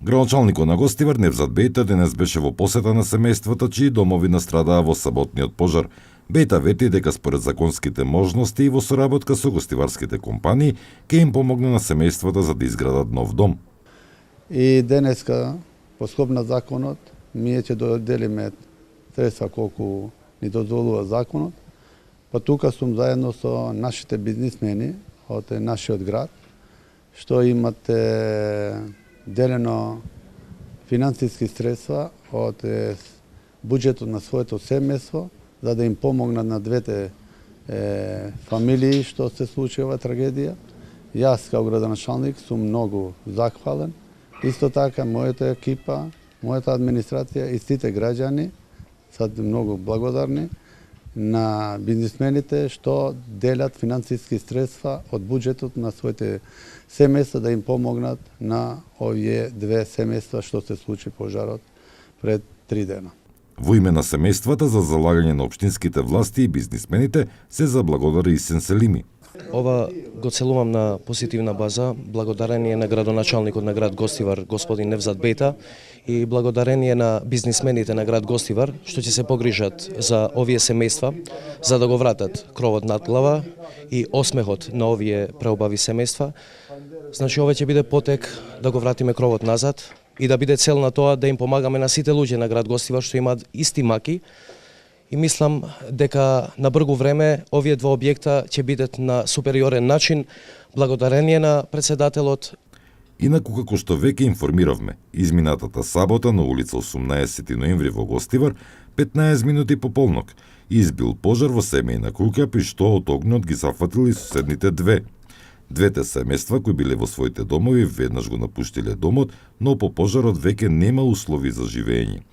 Градоначалникот на Гостивар Невзат Бејта денес беше во посета на семејствата чии домови настрадаа во саботниот пожар. Бејта вети дека според законските можности и во соработка со гостиварските компании ќе им помогне на семејствата за да изградат нов дом. И денеска, по скоп на законот, ние ќе доделиме средства колку ни дозволува законот, па тука сум заедно со нашите бизнисмени од нашиот град, што имате делено финансиски средства од буџетот на своето семејство, за да им помогнат на двете фамилии што се случи ова трагедија. Јас, као градоначалник, сум многу захвален. Исто така, мојата екипа, мојата администрација и сите граѓани се многу благодарни на бизнисмените што делат финансиски средства од буџетот на своите семејства да им помогнат на овие две семејства што се случи пожарот пред 3 дена. Во име на семејствата за залагање на општинските власти и бизнисмените се заблагодари и Исен Селими. Ова го целувам на позитивна база, благодарение на градоначалникот на град Гостивар, господин Невзат Бејта, и благодарение на бизнисмените на град Гостивар, што ќе се погрижат за овие семејства, за да го вратат кровот над глава и осмехот на овие преубави семејства. Значи, ова ќе биде потек да го вратиме кровот назад и да биде цел на тоа да им помагаме на сите луѓе на град Гостивар што имаат исти маки. И мислам дека на бргу време овие два објекта ќе бидат на супериорен начин благодарение на председателот. Инаку, како што веќе информиравме, изминатата сабота на улица 18 ноември во Гостивар, 15 минути по полнок, избил пожар во семејна куќа, при што од огнот ги зафатили соседните две. Двете семејства кои биле во своите домови веднаш го напуштиле домот, но по пожарот веќе нема услови за живење.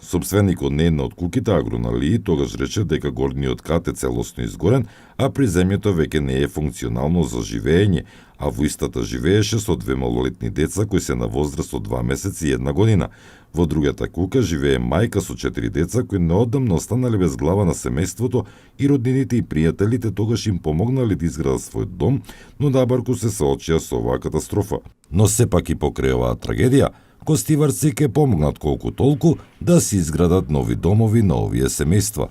Собственикот на една од куќите, Агроналии, тогаш рече дека горниот кат е целосно изгорен, а приземјето веќе не е функционално за живење, а во истата живееше со две малолетни деца кои се на возраст од 2 месеци и 1 година. Во другата куќа живее мајка со 4 деца кои неодамна останале без глава на семејството и роднините и пријателите тогаш им помогнале да изградат свој дом, но набарку се соочија со оваа катастрофа. Но сепак и покрај оваа трагедија, гостиварци ќе помогнат колку толку да се изградат нови домови на овие семејства.